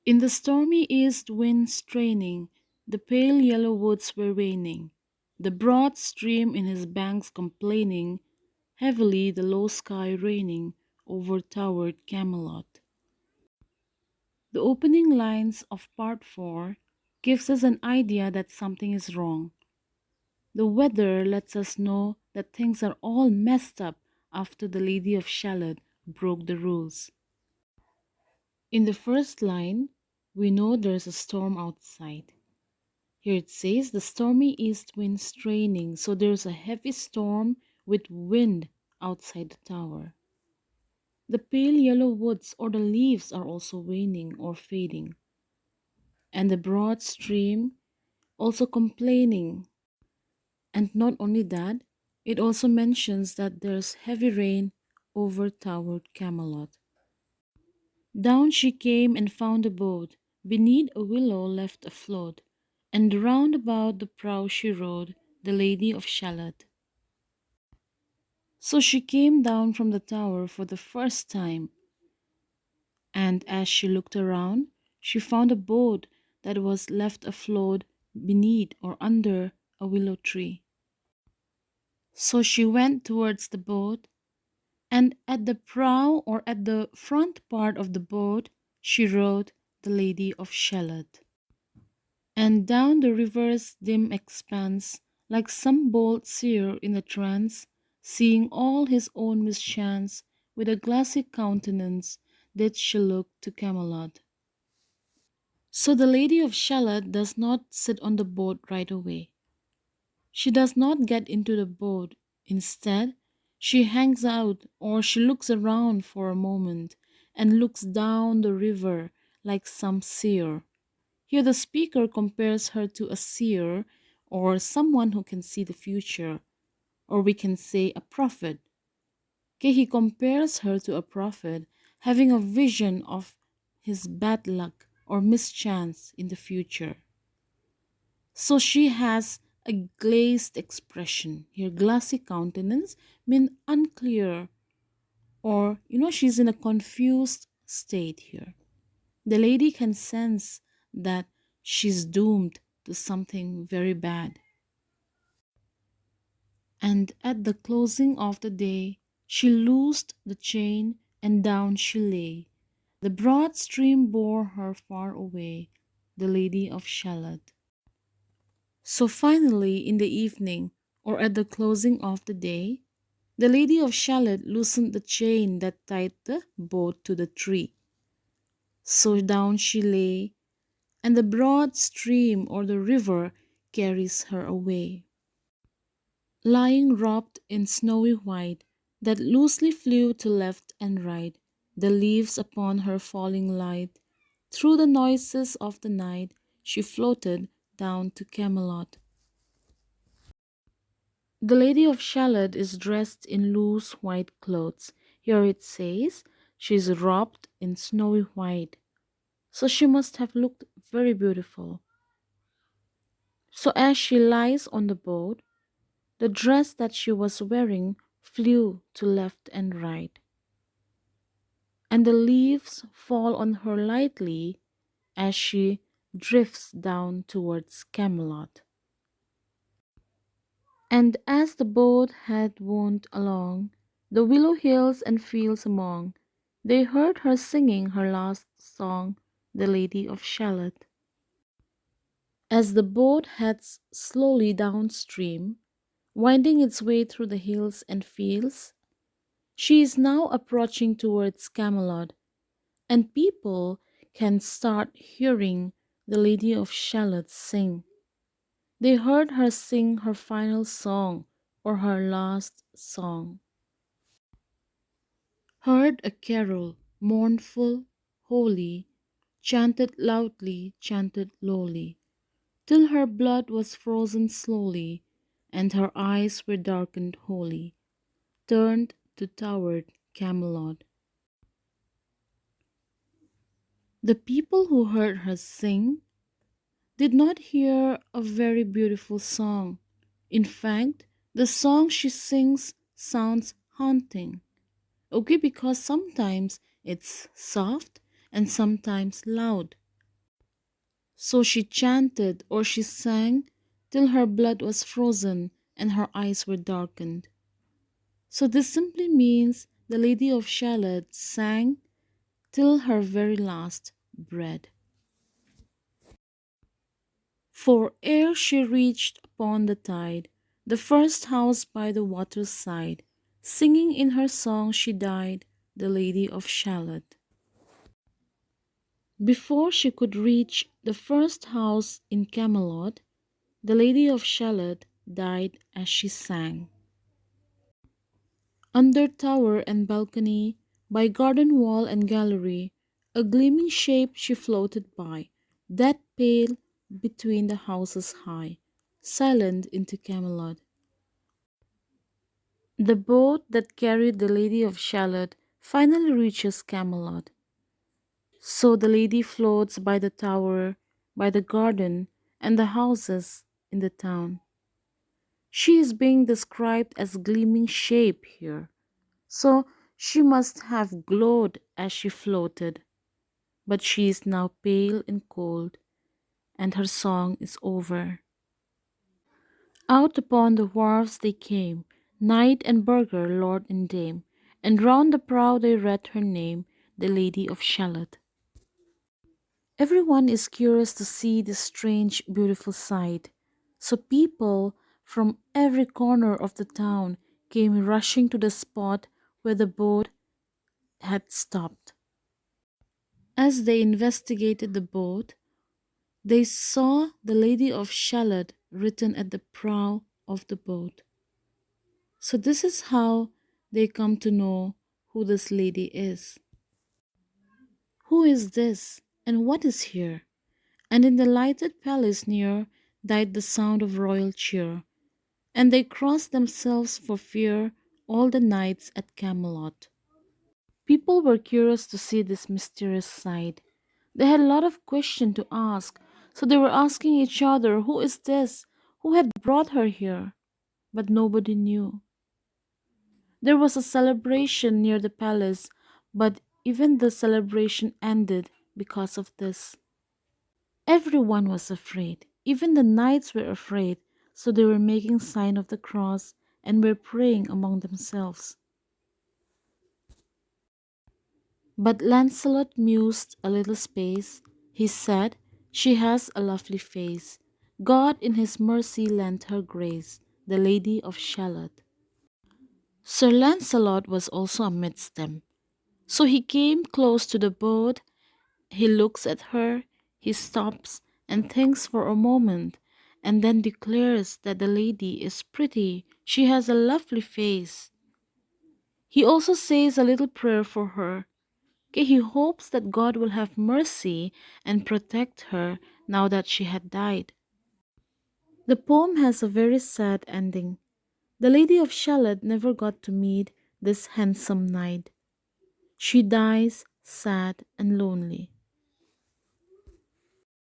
In the stormy east wind straining, the pale yellow woods were waning, the broad stream in his banks complaining, heavily the low sky raining over towered Camelot. The opening lines of part 4 gives us an idea that something is wrong. The weather lets us know that things are all messed up after the Lady of Shalott broke the rules. In the first line, we know there's a storm outside. Here it says the stormy east wind straining, so there's a heavy storm with wind outside the tower. The pale yellow woods or the leaves are also waning or fading, and the broad stream also complaining. And not only that, it also mentions that there's heavy rain over towered Camelot. Down she came and found a boat, beneath a willow left afloat, and round about the prow she rode, the Lady of Shalott. So she came down from the tower for the first time, and as she looked around, she found a boat that was left afloat beneath or under a willow tree. So she went towards the boat, and at the prow or at the front part of the boat she rode the Lady of Shalott. And down the river's dim expanse, like some bold seer in a trance, seeing all his own mischance, with a glassy countenance did she look to Camelot. So the Lady of Shalott does not sit on the boat right away. She does not get into the boat. Instead, she hangs out or she looks around for a moment and looks down the river like some seer. Here, the speaker compares her to a seer or someone who can see the future, or we can say a prophet. Okay, he compares her to a prophet having a vision of his bad luck or mischance in the future. So she has a glazed expression. Her glassy countenance mean unclear or she's in a confused state here. The lady can sense that she's doomed to something very bad. And at the closing of the day, she loosed the chain and down she lay. The broad stream bore her far away, the Lady of Shalott. So finally, in the evening, or at the closing of the day, the Lady of Shalott loosened the chain that tied the boat to the tree. So down she lay, and the broad stream or the river carries her away. Lying wrapped in snowy white, that loosely flew to left and right, the leaves upon her falling light, through the noises of the night, she floated down to Camelot. The Lady of Shalott is dressed in loose white clothes. Here it says she is wrapped in snowy white. So she must have looked very beautiful. So as she lies on the boat, the dress that she was wearing flew to left and right, and the leaves fall on her lightly as she drifts down towards Camelot. And as the boat had wound along the willow hills and fields among, they heard her singing her last song, the Lady of Shalott. As the boat heads slowly downstream, winding its way through the hills and fields, she is now approaching towards Camelot, and people can start hearing the Lady of Shalott sing. They heard her sing her final song or her last song. Heard a carol, mournful, holy, chanted loudly, chanted lowly, till her blood was frozen slowly, and her eyes were darkened wholly, turned to towered Camelot. The people who heard her sing did not hear a very beautiful song. In fact, the song she sings sounds haunting. Okay, because sometimes it's soft and sometimes loud. So she chanted or she sang till her blood was frozen and her eyes were darkened. So this simply means the Lady of Shalott sang till her very last breath. For ere she reached upon the tide, the first house by the water's side, singing in her song she died, the Lady of Shalott. Before she could reach the first house in Camelot, the Lady of Shalott died as she sang. Under tower and balcony, by garden wall and gallery, a gleaming shape she floated by, that pale between the houses high, silent into Camelot. The boat that carried the Lady of Shalott finally reaches Camelot. So the lady floats by the tower, by the garden, and the houses in the town. She is being described as gleaming shape here. So she must have glowed as she floated, but she is now pale and cold, and her song is over. Out upon the wharves they came, knight and burgher, lord and dame, and round the prow they read her name, the Lady of Shalott. Everyone is curious to see this strange, beautiful sight. So people from every corner of the town came rushing to the spot where the boat had stopped. As they investigated the boat, they saw the Lady of Shalott written at the prow of the boat. So this is how they come to know who this lady is. Who is this, and what is here? And in the lighted palace near died the sound of royal cheer, and they crossed themselves for fear, all the knights at Camelot. People were curious to see this mysterious sight. They had a lot of questions to ask, so they were asking each other, who is this? Who had brought her here? But nobody knew. There was a celebration near the palace, but even the celebration ended because of this. Everyone was afraid. Even the knights were afraid, so they were making sign of the cross and were praying among themselves. But Lancelot mused a little space. He said, "She has a lovely face. God in his mercy lent her grace, the Lady of Shalott." Sir Lancelot was also amidst them. So he came close to the boat. He looks at her, he stops and thinks for a moment, and then declares that the lady is pretty. She has a lovely face. He also says a little prayer for her. Okay, he hopes that God will have mercy and protect her now that she had died. The poem has a very sad ending. The Lady of Shalott never got to meet this handsome knight. She dies sad and lonely.